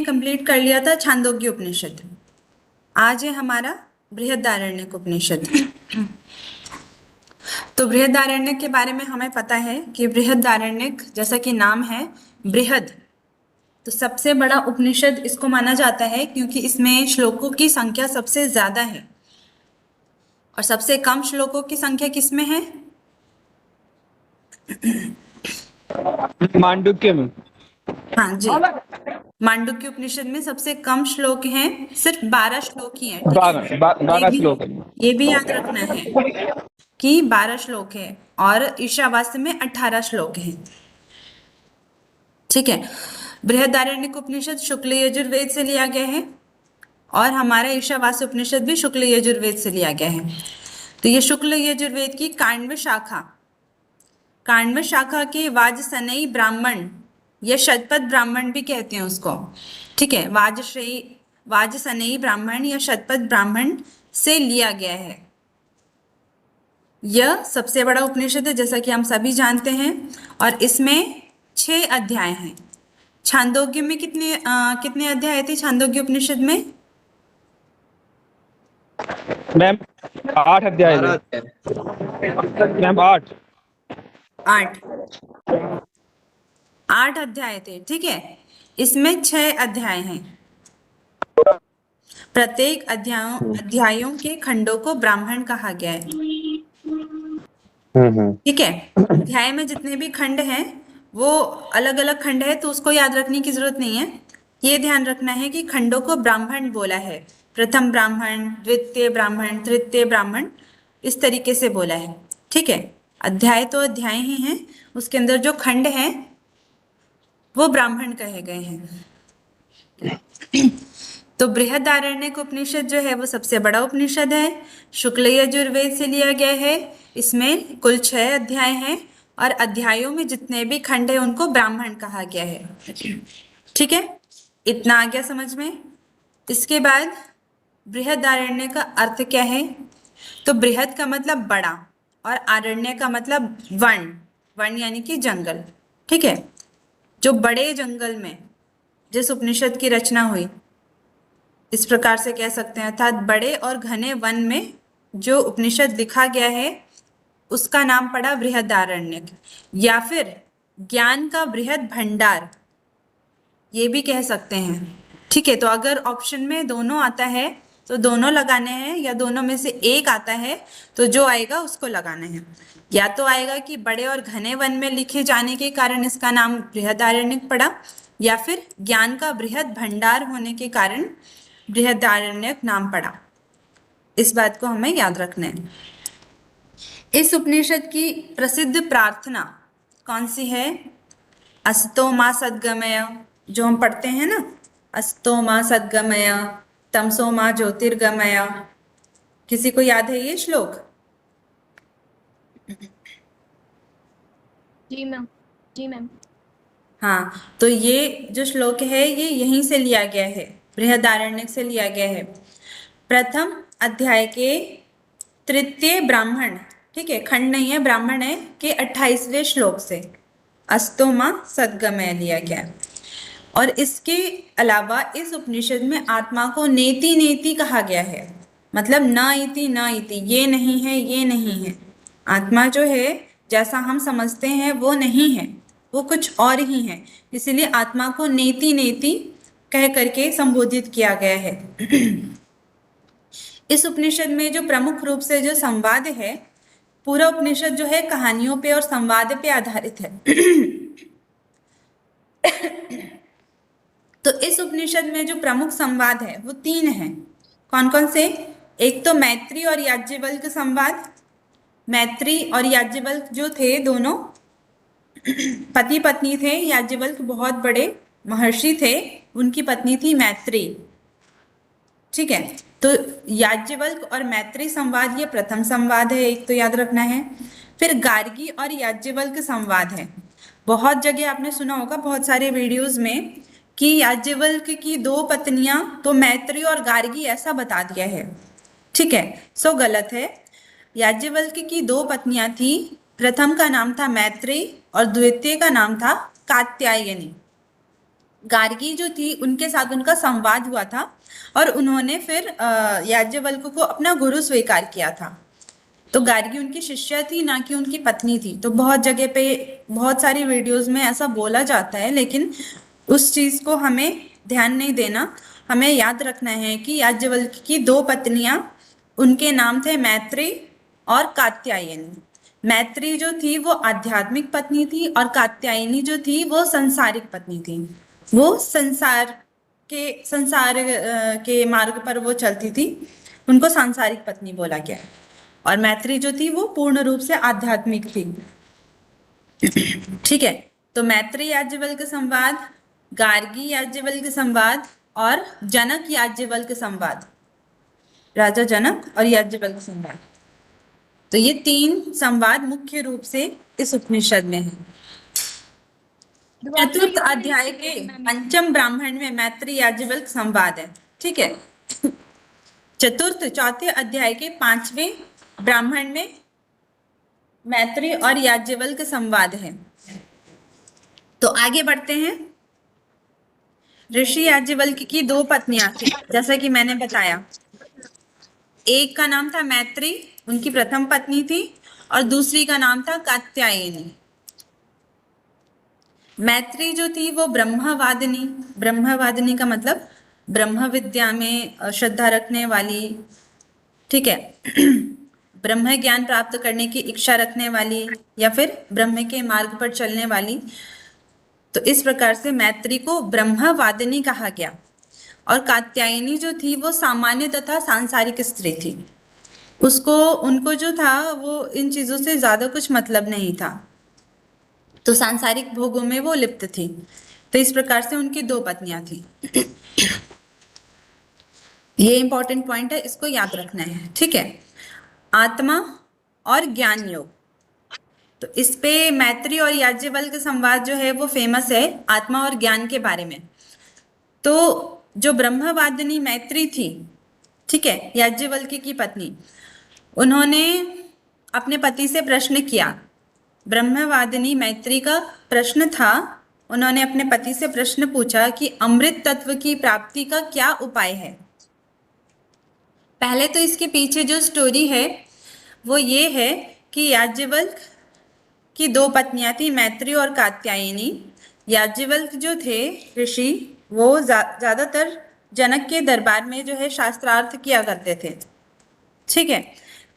Complete कर लिया था छांदोग्य उपनिषद। आज है हमारा बृहदारण्यक उपनिषद। तो बृहदारण्यक के बारे में हमें पता है कि बृहदारण्यक जैसा कि नाम है बृहद, तो सबसे बड़ा उपनिषद इसको माना जाता है क्योंकि इसमें श्लोकों की संख्या सबसे ज्यादा है। और सबसे कम श्लोकों की संख्या किसमें है? मांडुक्य में। हाँ जी, मांडुक्य उपनिषद में सबसे कम श्लोक हैं, सिर्फ 12 श्लोक ही हैं। ठीक है, 12 श्लोक है। ये भी याद रखना है कि 12 श्लोक है और ईशावास्य में 18 श्लोक हैं। ठीक है, बृहदारण्यक उपनिषद शुक्ल यजुर्वेद से लिया गया है और हमारा ईशावास्य उपनिषद भी शुक्ल यजुर्वेद से लिया गया है। तो ये शुक्ल यजुर्वेद की काण्व शाखा के वाजसनेयी ब्राह्मण या शतपथ ब्राह्मण भी कहते हैं उसको। ठीक है, वाजसनेयी ब्राह्मण या शतपथ ब्राह्मण से लिया गया है। यह सबसे बड़ा उपनिषद है जैसा कि हम सभी जानते हैं और इसमें 6 अध्याय हैं। छांदोग्य में कितने अध्याय थे छांदोग्य उपनिषद में? मैम 8 अध्याय थे। मैम 8 अध्याय थे। ठीक है, इसमें 6 अध्याय हैं। प्रत्येक अध्यायों के खंडों को ब्राह्मण कहा गया है। ठीक है, अध्याय में जितने भी खंड हैं वो अलग अलग खंड है, तो उसको याद रखने की जरूरत नहीं है। ये ध्यान रखना है कि खंडों को ब्राह्मण बोला है। प्रथम ब्राह्मण, द्वितीय ब्राह्मण, तृतीय ब्राह्मण, इस तरीके से बोला है। ठीक है, अध्याय तो अध्याय ही हैं, उसके अंदर जो खंड हैं वो ब्राह्मण कहे गए हैं। तो बृहदारण्यक उपनिषद जो है वो सबसे बड़ा उपनिषद है, शुक्ल यजुर्वेद से लिया गया है। इसमें कुल 6 अध्याय हैं और अध्यायों में जितने भी खंड हैं उनको ब्राह्मण कहा गया है। ठीक है, इतना आ गया समझ में। इसके बाद बृहदारण्य का अर्थ क्या है? तो बृहद का मतलब बड़ा और आरण्य का मतलब वन यानी कि जंगल। ठीक है, जो बड़े जंगल में जिस उपनिषद की रचना हुई, इस प्रकार से कह सकते हैं, अर्थात बड़े और घने वन में जो उपनिषद लिखा गया है उसका नाम पड़ा बृहदारण्यक, या फिर ज्ञान का बृहद भंडार, ये भी कह सकते हैं। ठीक है, तो अगर ऑप्शन में दोनों आता है तो दोनों लगाने हैं, या दोनों में से एक आता है तो जो आएगा उसको लगाना है। या तो आएगा कि बड़े और घने वन में लिखे जाने के कारण इसका नाम बृहदारण्यक पड़ा, या फिर ज्ञान का बृहद भंडार होने के कारण बृहदारण्यक नाम पड़ा। इस बात को हमें याद रखना है। इस उपनिषद की प्रसिद्ध प्रार्थना कौन सी है? अस्तो मा सद्गमय, जो हम पढ़ते हैं ना, अस्तो मा सद्गमय तमसो मा ज्योतिर्गमय। किसी को याद है ये श्लोक? जी मैम। हाँ, तो ये जो श्लोक है ये यहीं से लिया गया है, बृहदारण्यक से लिया गया है। प्रथम अध्याय के तृतीय ब्राह्मण, ठीक है, खंड नहीं है, ब्राह्मण है, के 28वें श्लोक से अस्तोमा सद्गमय लिया गया। और इसके अलावा इस उपनिषद में आत्मा को नेति नेति कहा गया है, मतलब न इति, ये नहीं है, ये नहीं है। आत्मा जो है जैसा हम समझते हैं वो नहीं है, वो कुछ और ही है, इसीलिए आत्मा को नेति नेति कह करके संबोधित किया गया है। इस उपनिषद में जो प्रमुख रूप से जो संवाद है, पूरा उपनिषद जो है कहानियों पे और संवाद पे आधारित है। तो इस उपनिषद में जो प्रमुख संवाद है वो 3 हैं। कौन कौन से? एक तो मैत्री और याज्ञवल्क्य संवाद। मैत्री और याज्ञवल्क्य जो थे दोनों पति पत्नी थे। याज्ञवल्क्य बहुत बड़े महर्षि थे, उनकी पत्नी थी मैत्री। ठीक है, तो याज्ञवल्क्य और मैत्री संवाद ये प्रथम संवाद है, एक तो याद रखना है। फिर गार्गी और याज्ञवल्क्य संवाद है। बहुत जगह आपने सुना होगा, बहुत सारे वीडियोस में, कि याज्ञवल्क्य की 2 पत्नियां तो मैत्री और गार्गी ऐसा बता दिया है। ठीक है, सो गलत है। याज्ञवल्क्य की 2 पत्नियां थी, प्रथम का नाम था मैत्री और द्वितीय का नाम था कात्यायनी। गार्गी जो थी उनके साथ उनका संवाद हुआ था और उन्होंने फिर याज्ञवल्क्य को अपना गुरु स्वीकार किया था। तो गार्गी उनकी शिष्या थी, ना कि उनकी पत्नी थी। तो बहुत जगह पे बहुत सारी वीडियोस में ऐसा बोला जाता है, लेकिन उस चीज को हमें ध्यान नहीं देना। हमें याद रखना है कि याज्ञवल्क्य की दो पत्नियां, उनके नाम थे मैत्री और कात्यायनी। मैत्री जो थी वो आध्यात्मिक पत्नी थी और कात्यायनी जो थी वो संसारिक पत्नी थी। वो संसार के मार्ग पर वो चलती थी, उनको सांसारिक पत्नी बोला गया। और मैत्री जो थी वो पूर्ण रूप से आध्यात्मिक थी। ठीक है, तो मैत्री याज्ञवल्क्य संवाद, गार्गी याज्ञवल्क्य संवाद और जनक याज्ञवल्क्य संवाद, राजा जनक और याज्ञवल्क्य संवाद। तो ये तीन संवाद मुख्य रूप से इस उपनिषद में है। चतुर्थ अध्याय के पंचम ब्राह्मण में मैत्री याज्ञवल्क्य संवाद है। ठीक है, चतुर्थ चौथे अध्याय के पांचवें ब्राह्मण में मैत्री और याज्ञवल्क्य संवाद है। तो आगे बढ़ते हैं। ऋषि याज्ञवल्क्य की दो पत्नियां थी, जैसा कि मैंने बताया। एक का नाम था मैत्री, उनकी प्रथम पत्नी थी, और दूसरी का नाम था कात्यायनी। मैत्री जो थी वो ब्रह्मवादिनी, ब्रह्मवादिनी का मतलब ब्रह्म विद्या में श्रद्धा रखने वाली, ठीक है, ब्रह्म ज्ञान प्राप्त करने की इच्छा रखने वाली, या फिर ब्रह्म के मार्ग पर चलने वाली। तो इस प्रकार से मैत्री को ब्रह्मवादिनी कहा गया। और कात्यायनी जो थी वो सामान्य तथा सांसारिक स्त्री थी। उनको जो था वो इन चीजों से ज्यादा कुछ मतलब नहीं था, तो सांसारिक भोगों में वो लिप्त थी। तो इस प्रकार से उनकी दो पत्नियां थी। ये इंपॉर्टेंट पॉइंट है, इसको याद रखना है। ठीक है, आत्मा और ज्ञान योग। तो इस पे मैत्री और याज्ञवल्क्य संवाद जो है वो फेमस है, आत्मा और ज्ञान के बारे में। तो जो ब्रह्मवादिनी मैत्री थी, ठीक है, याज्ञवल्क्य की पत्नी, उन्होंने अपने पति से प्रश्न किया। ब्रह्मवादिनी मैत्री का प्रश्न था, उन्होंने अपने पति से प्रश्न पूछा कि अमृत तत्व की प्राप्ति का क्या उपाय है। पहले तो इसके पीछे जो स्टोरी है वो ये है कि याज्ञवल्क्य की दो पत्नियां थी, मैत्री और कात्यायनी। याज्ञवल्क्य जो थे ऋषि, वो ज्यादातर जनक के दरबार में जो है शास्त्रार्थ किया करते थे। ठीक है,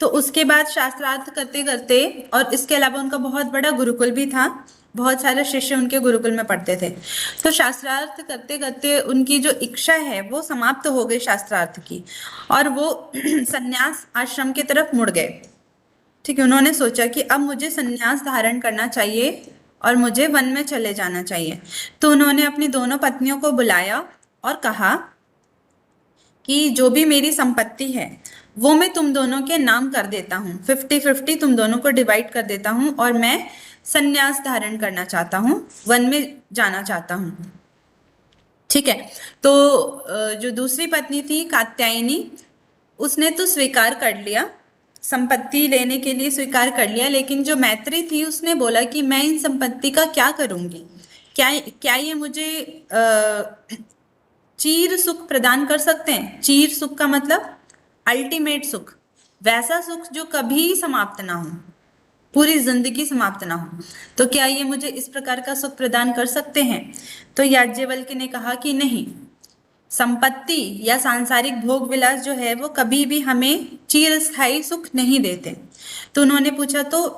तो उसके बाद शास्त्रार्थ करते करते, और इसके अलावा उनका बहुत बड़ा गुरुकुल भी था, बहुत सारे शिष्य उनके गुरुकुल में पढ़ते थे। तो शास्त्रार्थ करते करते उनकी जो इच्छा है वो समाप्त हो गई शास्त्रार्थ की, और वो संन्यास आश्रम की तरफ मुड़ गए। ठीक है, उन्होंने सोचा कि अब मुझे संन्यास धारण करना चाहिए और मुझे वन में चले जाना चाहिए। तो उन्होंने अपनी दोनों पत्नियों को बुलाया और कहा कि जो भी मेरी संपत्ति है वो मैं तुम दोनों के नाम कर देता हूँ, 50-50 तुम दोनों को डिवाइड कर देता हूँ, और मैं संन्यास धारण करना चाहता हूँ, वन में जाना चाहता हूँ। ठीक है, तो जो दूसरी पत्नी थी कात्यायनी, उसने तो स्वीकार कर लिया, संपत्ति लेने के लिए स्वीकार कर लिया। लेकिन जो मैत्री थी उसने बोला कि मैं इन संपत्ति का क्या करूंगी, क्या ये मुझे चीर सुख प्रदान कर सकते हैं। चीर सुख का मतलब अल्टीमेट सुख, वैसा सुख जो कभी समाप्त ना हो, पूरी जिंदगी समाप्त ना हो। तो क्या ये मुझे इस प्रकार का सुख प्रदान कर सकते हैं। तो याज्ञवल्क्य ने कहा कि नहीं, संपत्ति या सांसारिक भोग विलास जो है वो कभी भी हमें चिरस्थायी सुख नहीं देते। तो उन्होंने पूछा तो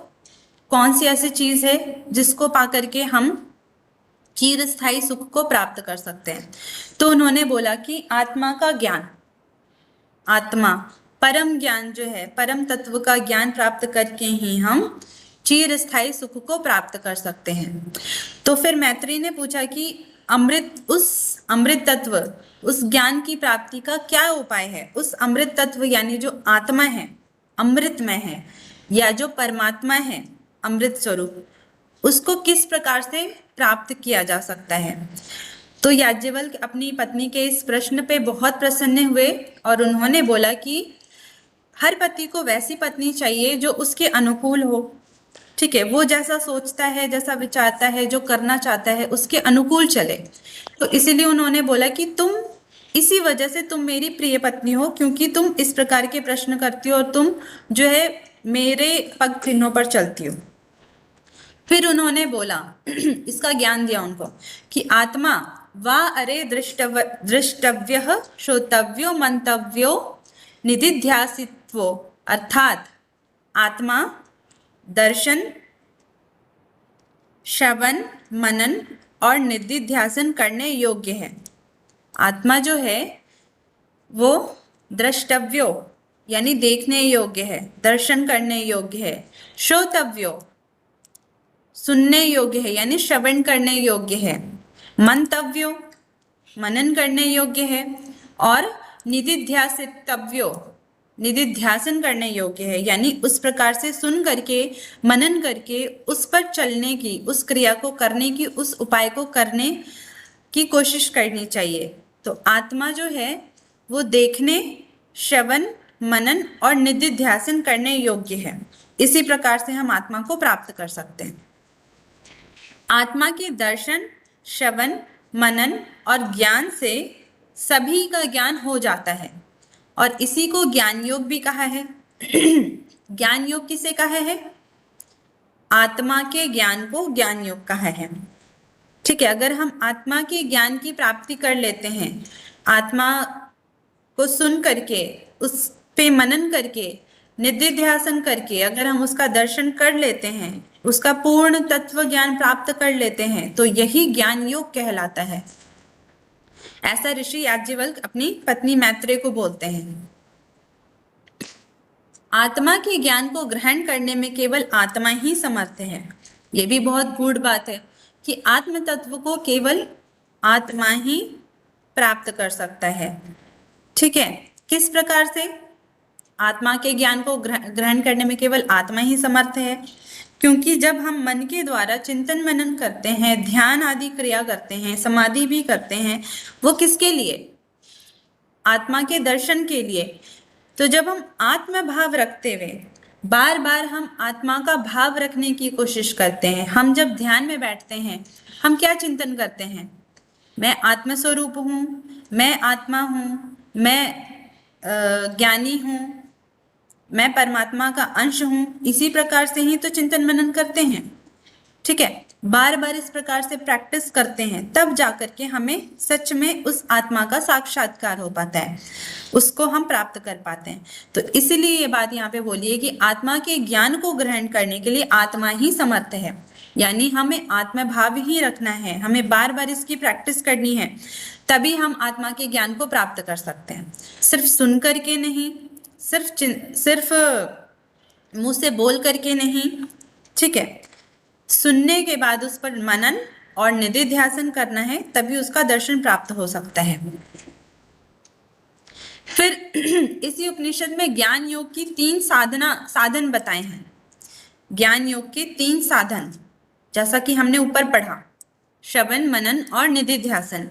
कौन सी ऐसी चीज है जिसको पाकर के हम चिरस्थायी सुख को प्राप्त कर सकते हैं। तो उन्होंने बोला कि आत्मा का ज्ञान, आत्मा परम ज्ञान जो है, परम तत्व का ज्ञान प्राप्त करके ही हम चिरस्थायी सुख को प्राप्त कर सकते हैं। तो फिर मैत्री ने पूछा कि उस अमृत तत्व, उस ज्ञान की प्राप्ति का क्या उपाय है। उस अमृत तत्व यानी जो आत्मा है, अमृतमय है, या जो परमात्मा है अमृत स्वरूप, उसको किस प्रकार से प्राप्त किया जा सकता है। तो याज्ञवल्क्य अपनी पत्नी के इस प्रश्न पे बहुत प्रसन्न हुए और उन्होंने बोला कि हर पति को वैसी पत्नी चाहिए जो उसके अनुकूल हो, ठीक है, वो जैसा सोचता है, जैसा विचारता है, जो करना चाहता है उसके अनुकूल चले। तो इसीलिए उन्होंने बोला कि तुम, इसी वजह से तुम मेरी प्रिय पत्नी हो, क्योंकि तुम इस प्रकार के प्रश्न करती हो और तुम जो है मेरे पग चिन्हों पर चलती हो। फिर उन्होंने बोला इसका ज्ञान दिया उनको कि आत्मा वा अरे दृष्टव्य श्रोतव्यो मंतव्यो निधिध्यासित्वो, अर्थात आत्मा दर्शन, श्रवण, मनन और निधिध्यासन करने योग्य है। आत्मा जो है वो द्रष्टव्यो यानी देखने योग्य है, दर्शन करने योग्य है, श्रोतव्यो सुनने योग्य है यानी श्रवण करने योग्य है, मंतव्यो मनन करने योग्य है, और निधिध्यासितव्यो निधिध्यासन करने योग्य है यानी उस प्रकार से सुन करके, मनन करके उस पर चलने की, उस क्रिया को करने की, उस उपाय को करने की कोशिश करनी चाहिए। तो आत्मा जो है वो देखने, श्रवण, मनन और निधिध्यासन करने योग्य है। इसी प्रकार से हम आत्मा को प्राप्त कर सकते हैं। आत्मा के दर्शन, श्रवण, मनन और ज्ञान से सभी का ज्ञान हो जाता है, और इसी को ज्ञान योग भी कहा है। ज्ञान योग किसे कहा है? आत्मा के ज्ञान को ज्ञान योग कहा है। ठीक है, अगर हम आत्मा के ज्ञान की प्राप्ति कर लेते हैं, आत्मा को सुन करके, उस पे मनन करके, निधिध्यासन करके अगर हम उसका दर्शन कर लेते हैं, उसका पूर्ण तत्व ज्ञान प्राप्त कर लेते हैं, तो यही ज्ञान योग कहलाता है। ऐसा ऋषि याज्ञवल्क्य अपनी पत्नी मैत्रेय को बोलते हैं। आत्मा के ज्ञान को ग्रहण करने में केवल आत्मा ही समर्थ है। ये भी बहुत गूढ़ बात है कि आत्म तत्व को केवल आत्मा ही प्राप्त कर सकता है। ठीक है, किस प्रकार से? आत्मा के ज्ञान को ग्रहण करने में केवल आत्मा ही समर्थ है, क्योंकि जब हम मन के द्वारा चिंतन मनन करते हैं, ध्यान आदि क्रिया करते हैं, समाधि भी करते हैं, वो किसके लिए? आत्मा के दर्शन के लिए। तो जब हम आत्म भाव रखते हुए बार बार हम आत्मा का भाव रखने की कोशिश करते हैं, हम जब ध्यान में बैठते हैं, हम क्या चिंतन करते हैं? मैं आत्म स्वरूप हूँ, मैं आत्मा हूँ, मैं ज्ञानी हूँ, मैं परमात्मा का अंश हूँ। इसी प्रकार से ही तो चिंतन मनन करते हैं। ठीक है, बार बार इस प्रकार से प्रैक्टिस करते हैं, तब जाकर के हमें सच में उस आत्मा का साक्षात्कार हो पाता है, उसको हम प्राप्त कर पाते हैं। तो इसीलिए ये बात यहाँ पे बोली है कि आत्मा के ज्ञान को ग्रहण करने के लिए आत्मा ही समर्थ है, यानी हमें आत्म भाव ही रखना है, हमें बार बार इसकी प्रैक्टिस करनी है, तभी हम आत्मा के ज्ञान को प्राप्त कर सकते हैं। सिर्फ सुन करके नहीं, सिर्फ मुंह से बोल करके नहीं। ठीक है, सुनने के बाद उस पर मनन और निधिध्यासन करना है, तभी उसका दर्शन प्राप्त हो सकता है। फिर इसी उपनिषद में ज्ञान योग की 3 साधन बताए हैं। ज्ञान योग के 3 साधन, जैसा कि हमने ऊपर पढ़ा, श्रवण, मनन और निधिध्यासन,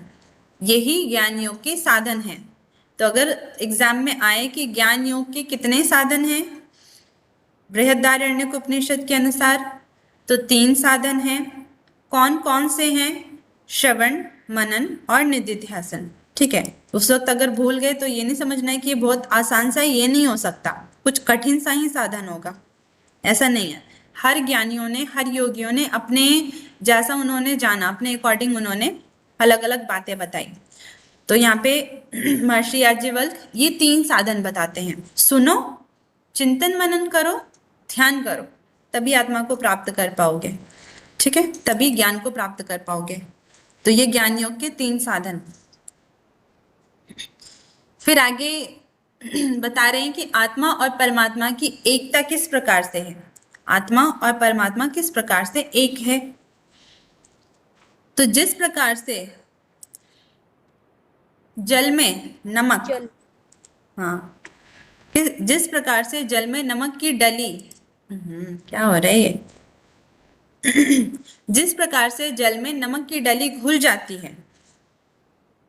यही ज्ञान योग के साधन हैं। तो अगर एग्जाम में आए कि ज्ञान योग के कितने साधन हैं बृहदारण्यक उपनिषद के अनुसार, तो 3 साधन हैं। कौन कौन से हैं? श्रवण, मनन और निधिध्यासन। ठीक है, उस वक्त अगर भूल गए तो ये नहीं समझना है कि ये बहुत आसान सा है, ये नहीं हो सकता, कुछ कठिन सा ही साधन होगा, ऐसा नहीं है। हर ज्ञानियों ने, हर योगियों ने अपने जैसा उन्होंने जाना, अपने अकॉर्डिंग उन्होंने अलग अलग बातें बताई। तो यहाँ पे महर्षि याज्ञवल्क्य ये 3 साधन बताते हैं। सुनो, चिंतन मनन करो, ध्यान करो, तभी आत्मा को प्राप्त कर पाओगे। ठीक है, तभी ज्ञान को प्राप्त कर पाओगे। तो ये ज्ञान योग के 3 साधन। फिर आगे बता रहे हैं कि आत्मा और परमात्मा की एकता किस प्रकार से है। आत्मा और परमात्मा किस प्रकार से एक है? तो जिस प्रकार से जल में नमक, हाँ, जिस प्रकार से जल में नमक की डली, क्या हो रहा है ये? जिस प्रकार से जल में नमक की डली घुल जाती है,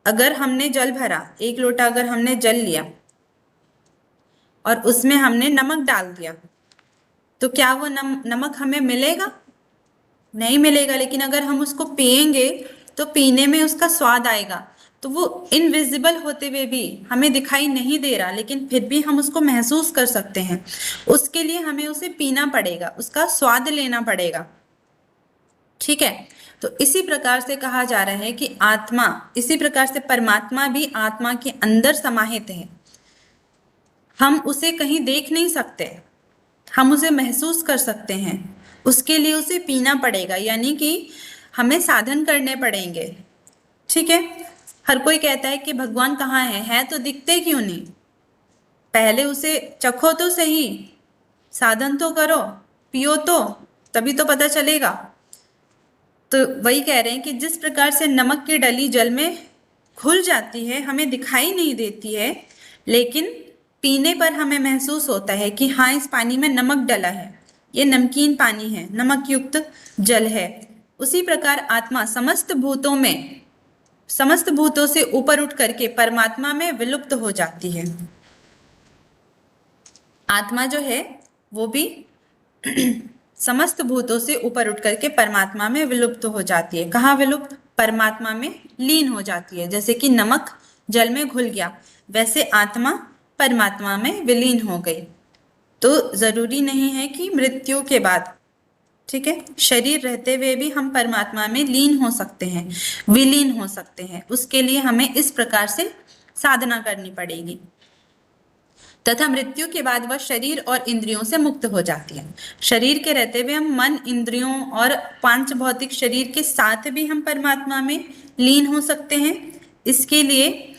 अगर हमने जल भरा, 1 लोटा अगर हमने जल लिया और उसमें हमने नमक डाल दिया, तो तो क्या वो नमक हमें मिलेगा? नहीं मिलेगा। लेकिन अगर हम उसको पिएंगे तो पीने में उसका स्वाद आएगा। तो वो इनविजिबल होते हुए भी हमें दिखाई नहीं दे रहा, लेकिन फिर भी हम उसको महसूस कर सकते हैं। उसके लिए हमें उसे पीना पड़ेगा, उसका स्वाद लेना पड़ेगा। ठीक है। तो इसी प्रकार से कहा जा रहा है कि आत्मा, इसी प्रकार से परमात्मा भी आत्मा के अंदर समाहित है। हम उसे कहीं देख नहीं सकते, हम उसे महसूस कर सकते हैं। उसके लिए उसे पीना पड़ेगा, यानी कि हमें साधन करने पड़ेंगे। ठीक है। हर कोई कहता है कि भगवान कहाँ है तो दिखते क्यों नहीं? पहले उसे चखो तो सही, साधन तो करो, पियो तो, तभी तो पता चलेगा। तो वही कह रहे हैं कि जिस प्रकार से नमक की डली जल में घुल जाती है, हमें दिखाई नहीं देती है, लेकिन पीने पर हमें महसूस होता है कि हाँ, इस पानी में नमक डला है, ये नमकीन पानी है, नमक युक्त जल है। उसी प्रकार आत्मा समस्त भूतों से ऊपर उठ करके परमात्मा में विलुप्त हो जाती है। आत्मा जो है वो भी समस्त भूतों से ऊपर उठ करके परमात्मा में विलुप्त हो जाती है। कहाँ विलुप्त? परमात्मा में लीन हो जाती है। जैसे कि नमक जल में घुल गया, वैसे आत्मा परमात्मा में विलीन हो गई। तो जरूरी नहीं है कि मृत्यु के बाद, ठीक है, शरीर रहते हुए भी हम परमात्मा में लीन हो सकते हैं, विलीन हो सकते हैं। उसके लिए हमें इस प्रकार से साधना करनी पड़ेगी। तथा मृत्यु के बाद वह शरीर और इंद्रियों से मुक्त हो जाती है। शरीर के रहते हुए हम मन, इंद्रियों और पांच भौतिक शरीर के साथ भी हम परमात्मा में लीन हो सकते हैं। इसके लिए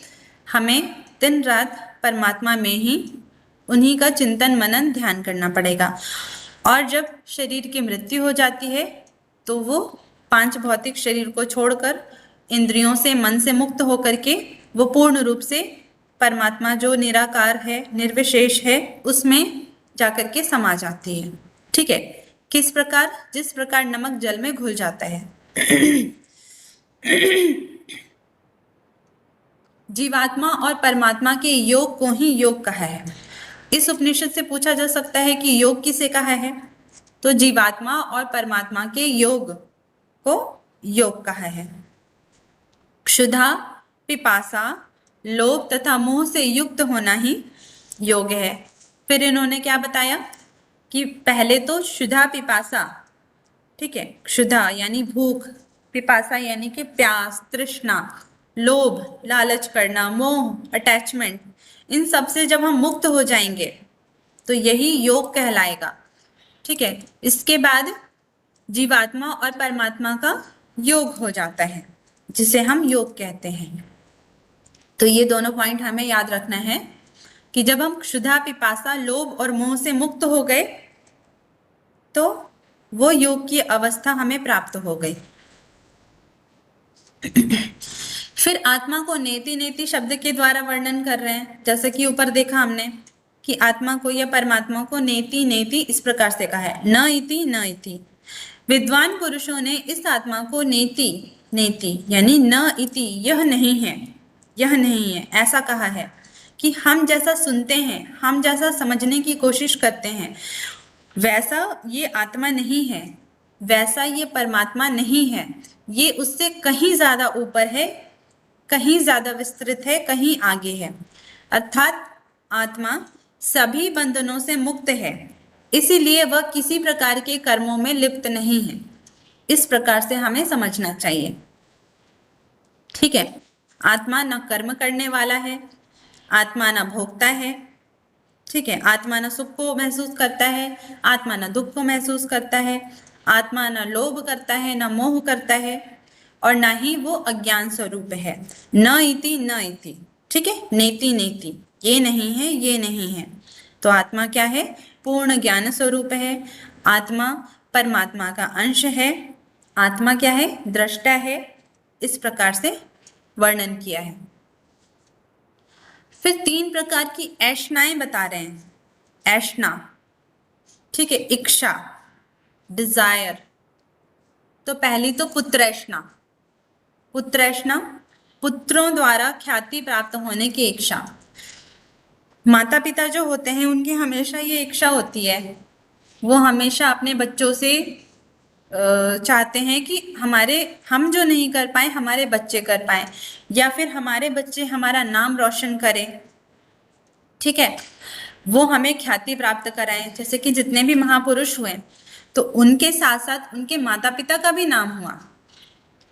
हमें दिन रात परमात्मा में ही उन्हीं का चिंतन मनन ध्यान करना पड़ेगा। और जब शरीर की मृत्यु हो जाती है तो वो पांच भौतिक शरीर को छोड़कर इंद्रियों से, मन से मुक्त होकर के वो पूर्ण रूप से परमात्मा जो निराकार है, निर्विशेष है, उसमें जाकर के समा जाती है। ठीक है। किस प्रकार? जिस प्रकार नमक जल में घुल जाता है। जीवात्मा और परमात्मा के योग को ही योग कहा है। इस उपनिषद से पूछा जा सकता है कि योग किसे कहा है? तो जीवात्मा और परमात्मा के योग को योग कहा है। क्षुधा, पिपासा, लोभ तथा मोह से युक्त होना ही योग है। फिर इन्होंने क्या बताया कि पहले तो क्षुधा पिपासा, ठीक है, क्षुधा यानी भूख, पिपासा यानी कि प्यास, तृष्णा, लोभ लालच करना, मोह अटैचमेंट, इन सब से जब हम मुक्त हो जाएंगे तो यही योग कहलाएगा। ठीक है। इसके बाद जीवात्मा और परमात्मा का योग हो जाता है, जिसे हम योग कहते हैं। तो ये दोनों पॉइंट हमें याद रखना है कि जब हम क्षुधा, पिपासा, लोभ और मोह से मुक्त हो गए तो वो योग की अवस्था हमें प्राप्त हो गई। फिर आत्मा को नेति नेति शब्द के द्वारा वर्णन कर रहे हैं। जैसे कि ऊपर देखा हमने कि आत्मा को या परमात्मा को नेति नेति इस प्रकार से कहा है, न इति न इति। विद्वान पुरुषों ने इस आत्मा को नेति नेति यानी न इति, यह नहीं है, यह नहीं है, ऐसा कहा है कि हम जैसा सुनते हैं, हम जैसा समझने की कोशिश करते हैं, वैसा ये आत्मा नहीं है, वैसा ये परमात्मा नहीं है। ये उससे कहीं ज्यादा ऊपर है, कहीं ज्यादा विस्तृत है, कहीं आगे है। अर्थात आत्मा सभी बंधनों से मुक्त है, इसीलिए वह किसी प्रकार के कर्मों में लिप्त नहीं है। इस प्रकार से हमें समझना चाहिए। ठीक है। आत्मा न कर्म करने वाला है, आत्मा न भोगता है, ठीक है, आत्मा न सुख को महसूस करता है, आत्मा न दुख को महसूस करता है, आत्मा न लोभ करता है, न मोह करता है, और ना ही वो अज्ञान स्वरूप है। न इति न इति, ठीक है, नेति नेति, ये नहीं है, ये नहीं है। तो आत्मा क्या है? पूर्ण ज्ञान स्वरूप है। आत्मा परमात्मा का अंश है। आत्मा क्या है? दृष्टा है। इस प्रकार से वर्णन किया है। फिर 3 प्रकार की ऐष्णाएं बता रहे हैं। ऐष्णा, ठीक है, इच्छा, डिजायर। तो पहली तो पुत्रैष्णा। पुत्रैष्णा, पुत्रों द्वारा ख्याति प्राप्त होने की इच्छा। माता पिता जो होते हैं उनकी हमेशा ये इच्छा होती है वो हमेशा अपने बच्चों से चाहते हैं कि हम जो नहीं कर पाए हमारे बच्चे कर पाए, या फिर हमारे बच्चे हमारा नाम रोशन करें। ठीक है, वो हमें ख्याति प्राप्त कराएं। जैसे कि जितने भी महापुरुष हुए तो उनके साथ साथ उनके माता पिता का भी नाम हुआ,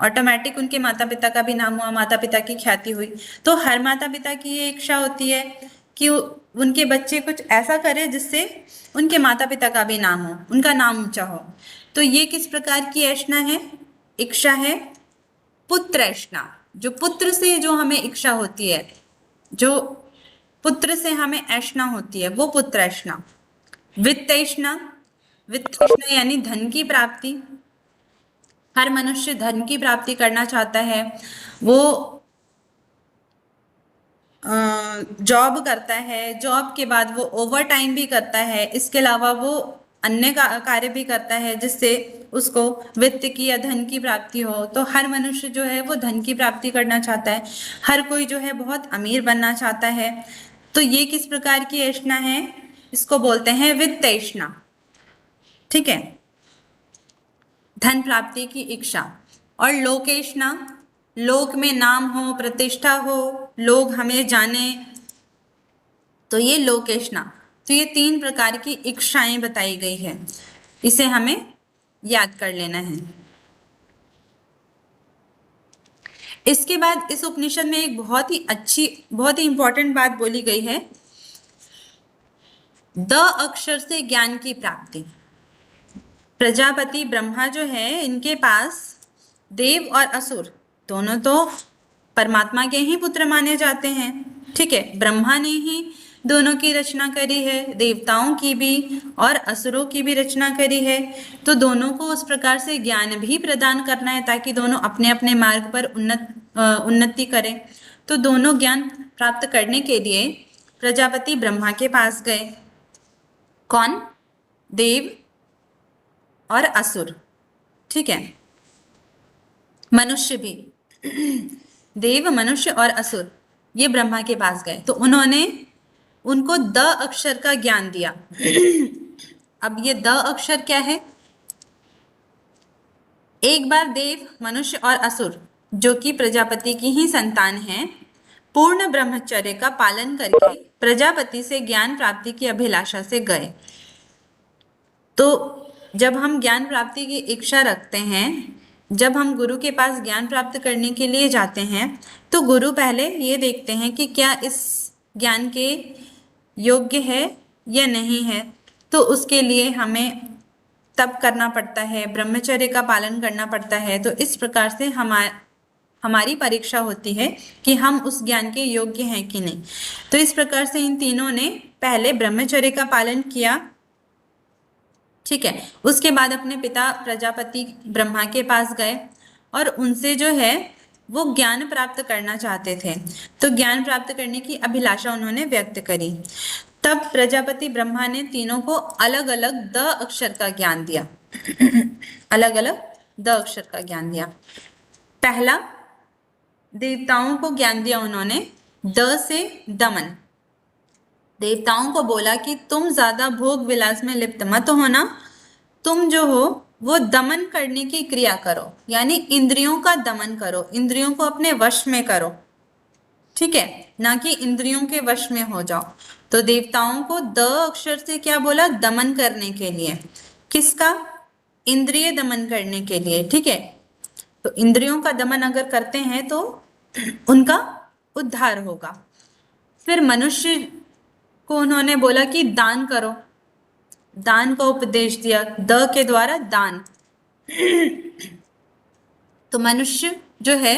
ऑटोमेटिक उनके माता पिता का भी नाम हुआ, माता पिता की ख्याति हुई। तो हर माता पिता की ये इच्छा होती है कि उनके बच्चे कुछ ऐसा करे जिससे उनके माता पिता का भी नाम हो, उनका नाम ऊंचा हो। तो ये किस प्रकार की ऐष्णा है, इच्छा है? पुत्र ऐष्णा। जो पुत्र से जो हमें इच्छा होती है, जो पुत्र से हमें ऐष्णा होती है, वो पुत्र ऐष्णा। वित्त ऐष्णा, वित्त ऐष्णा यानी धन की प्राप्ति। हर मनुष्य धन की प्राप्ति करना चाहता है। वो जॉब करता है, जॉब के बाद वो ओवर टाइम भी करता है, इसके अलावा वो अन्य कार्य भी करता है जिससे उसको वित्त की या धन की प्राप्ति हो। तो हर मनुष्य जो है वो धन की प्राप्ति करना चाहता है, हर कोई जो है बहुत अमीर बनना चाहता है। तो ये किस प्रकार की ऐष्णा है? इसको बोलते हैं वित्त ऐष्णा। ठीक है, धन प्राप्ति की इच्छा। और लोकेशना, लोक में नाम हो, प्रतिष्ठा हो, लोग हमें जाने, तो ये लोकेशना। तो ये 3 प्रकार की इच्छाएं बताई गई है, इसे हमें याद कर लेना है। इसके बाद इस उपनिषद में एक बहुत ही अच्छी, बहुत ही इंपॉर्टेंट बात बोली गई है, द अक्षर से ज्ञान की प्राप्ति। प्रजापति ब्रह्मा जो है, इनके पास देव और असुर दोनों तो परमात्मा के ही पुत्र माने जाते हैं। ठीक है, ब्रह्मा ने ही दोनों की रचना करी है, देवताओं की भी और असुरों की भी रचना करी है। तो दोनों को उस प्रकार से ज्ञान भी प्रदान करना है ताकि दोनों अपने अपने मार्ग पर उन्नति करें। तो दोनों ज्ञान प्राप्त करने के लिए प्रजापति ब्रह्मा के पास गए। कौन? देव और असुर। ठीक है, मनुष्य भी, देव, मनुष्य और असुर, ये ब्रह्मा के पास गए। तो उन्होंने उनको द अक्षर का ज्ञान दिया। अब ये द अक्षर क्या है? एक बार देव, मनुष्य और असुर, जो कि प्रजापति की ही संतान हैं, पूर्ण ब्रह्मचर्य का पालन करके प्रजापति से ज्ञान प्राप्ति की अभिलाषा से गए। तो जब हम ज्ञान प्राप्ति की इच्छा रखते हैं, जब हम गुरु के पास ज्ञान प्राप्त करने के लिए जाते हैं, तो गुरु पहले ये देखते हैं कि क्या इस ज्ञान के योग्य है या नहीं है। तो उसके लिए हमें तप करना पड़ता है, ब्रह्मचर्य का पालन करना पड़ता है। तो इस प्रकार से हमारी परीक्षा होती है कि हम उस ज्ञान के योग्य हैं कि नहीं। तो इस प्रकार से इन तीनों ने पहले ब्रह्मचर्य का पालन किया। ठीक है, उसके बाद अपने पिता प्रजापति ब्रह्मा के पास गए और उनसे जो है वो ज्ञान प्राप्त करना चाहते थे। तो ज्ञान प्राप्त करने की अभिलाषा उन्होंने व्यक्त करी। तब प्रजापति ब्रह्मा ने तीनों को अलग अलग द अक्षर का ज्ञान दिया। अलग अलग द अक्षर का ज्ञान दिया। पहला, देवताओं को ज्ञान दिया उन्होंने द से दमन। देवताओं को बोला कि तुम ज्यादा भोग विलास में लिप्त मत होना, तुम जो हो वो दमन करने की क्रिया करो, यानी इंद्रियों का दमन करो, इंद्रियों को अपने वश में करो। ठीक है, ना कि इंद्रियों के वश में हो जाओ। तो देवताओं को द अक्षर से क्या बोला? दमन करने के लिए। किसका? इंद्रिय दमन करने के लिए। ठीक है, तो इंद्रियों का दमन अगर करते हैं तो उनका उद्धार होगा। फिर मनुष्य को उन्होंने बोला कि दान करो, दान का उपदेश दिया, द के द्वारा दान। तो मनुष्य जो है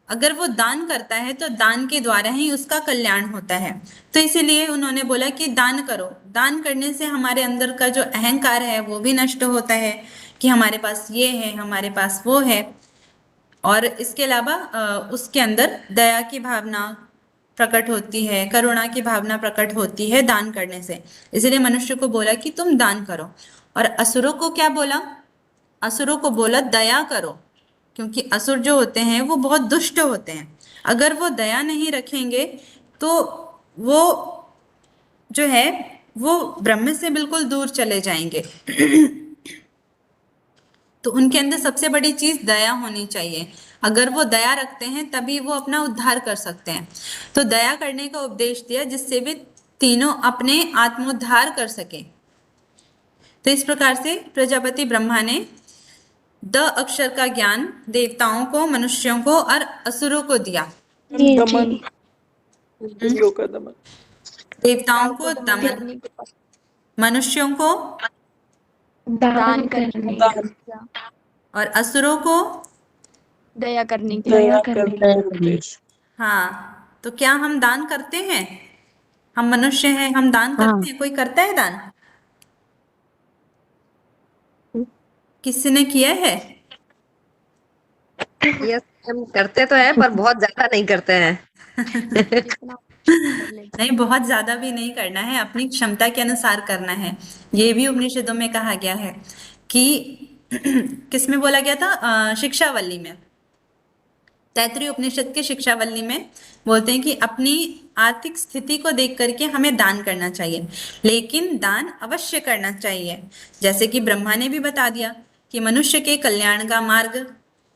अगर वो दान करता है तो दान के द्वारा ही उसका कल्याण होता है। तो इसीलिए उन्होंने बोला कि दान करो। दान करने से हमारे अंदर का जो अहंकार है वो भी नष्ट होता है कि हमारे पास ये है, हमारे पास वो है। और इसके अलावा उसके अंदर दया की भावना प्रकट होती है, करुणा की भावना प्रकट होती है दान करने से। इसलिए मनुष्य को बोला कि तुम दान करो। और असुरों को क्या बोला? असुरों को बोला दया करो, क्योंकि असुर जो होते हैं वो बहुत दुष्ट होते हैं। अगर वो दया नहीं रखेंगे तो वो जो है वो ब्रह्म से बिल्कुल दूर चले जाएंगे। तो उनके अंदर सबसे बड़ी चीज दया होनी चाहिए। अगर वो दया रखते हैं तभी वो अपना उद्धार कर सकते हैं। तो दया करने का उपदेश दिया जिससे वे तीनों अपने आत्मोद्धार कर सके। तो इस प्रकार से प्रजापति ब्रह्मा ने द अक्षर का ज्ञान देवताओं को, मनुष्यों को और असुरों को दिया। दमन, इंद्रियों का दमन। देवताओं को दमन, मनुष्यों को दान करने का, और असुरों को दया करने के दया करने का उपदेश। हाँ। तो क्या हम दान करते हैं? हम मनुष्य हैं, हम दान करते हैं? कोई करता है दान? किसी ने किया है? यस, हम करते तो है पर बहुत ज्यादा नहीं करते हैं। नहीं, बहुत ज्यादा भी नहीं करना है, अपनी क्षमता के अनुसार करना है। ये भी उपनिषदों में कहा गया है कि किसमें बोला गया था? शिक्षावल्ली में, तैत्तिरीय उपनिषद के शिक्षावल्ली में बोलते हैं कि अपनी आर्थिक स्थिति को देख करके हमें दान करना चाहिए, लेकिन दान अवश्य करना चाहिए। जैसे कि ब्रह्मा ने भी बता दिया कि मनुष्य के कल्याण का मार्ग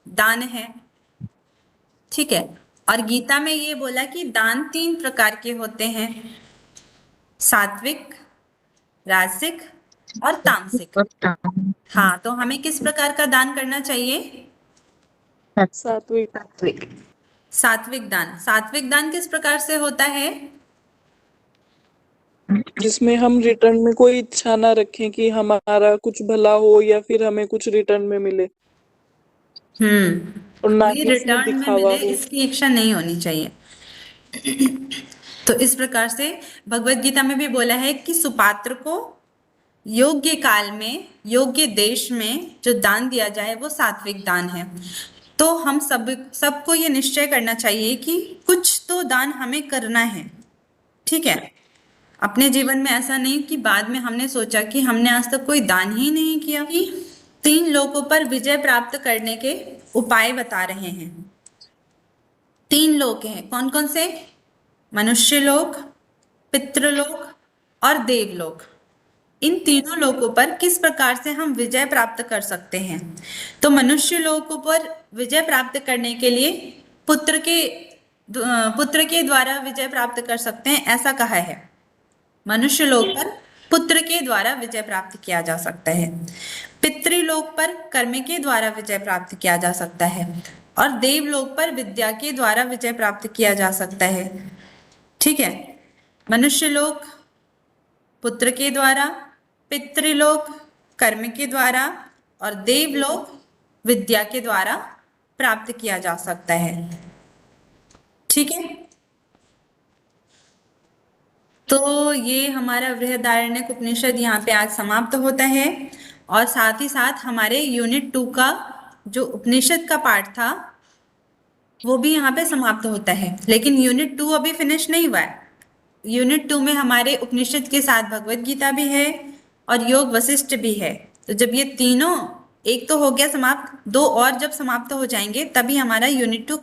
दान है, ठीक है। और गीता में ये बोला कि दान 3 प्रकार के होते हैं, सात्विक, राजसिक और तामसिक। हाँ, तो हमें किस प्रकार का दान करना चाहिए? सात्विक। सात्विक। सात्विक दान। सात्विक दान किस प्रकार से होता है? जिसमें हम रिटर्न में कोई इच्छा ना रखें कि हमारा कुछ भला हो या फिर हमें कुछ रिटर्न में मिले, और ना कोई ही इसमें रिटर्न में दिखावा मिले हो। इसकी इच्छा नहीं होनी चाहिए। तो इस प्रकार से भगवत गीता में भी बोला है कि सुपात्र को योग्य काल में, योग्य देश में जो दान दिया जाए वो सात्विक दान है। तो हम सबको ये निश्चय करना चाहिए कि कुछ तो दान हमें करना है, ठीक है। अपने जीवन में ऐसा नहीं कि बाद में हमने सोचा कि हमने आज तक कोई दान ही नहीं किया। कि 3 लोगों पर विजय प्राप्त करने के उपाय बता रहे हैं। 3 लोक हैं, कौन कौन से? मनुष्य लोक, पितृलोक और देवलोक। इन तीनों लोकों पर किस प्रकार से हम विजय प्राप्त कर सकते हैं? तो मनुष्य लोकों पर विजय प्राप्त करने के लिए पुत्र के द्वारा विजय प्राप्त कर सकते हैं, ऐसा कहा है। मनुष्य लोक पर पुत्र के द्वारा विजय प्राप्त किया जा सकता है, पितृलोक पर कर्म के द्वारा विजय प्राप्त किया जा सकता है, और देवलोक पर विद्या के द्वारा विजय प्राप्त किया जा सकता है, ठीक है। मनुष्य लोक पुत्र के द्वारा, पितृलोक कर्म के द्वारा और देवलोक विद्या के द्वारा प्राप्त किया जा सकता है, ठीक है। तो ये हमारा बृहदारण्यक उपनिषद यहाँ पे आज समाप्त होता है, और साथ ही साथ हमारे यूनिट 2 का जो उपनिषद का पार्ट था वो भी यहाँ पे समाप्त होता है। लेकिन यूनिट 2 अभी फिनिश नहीं हुआ है। यूनिट 2 में हमारे उपनिषद के साथ भगवत गीता भी है और योग वशिष्ठ भी है। तो जब ये तीनों, एक तो हो गया समाप्त, 2 और जब समाप्त हो जाएंगे तभी हमारा यूनिट 2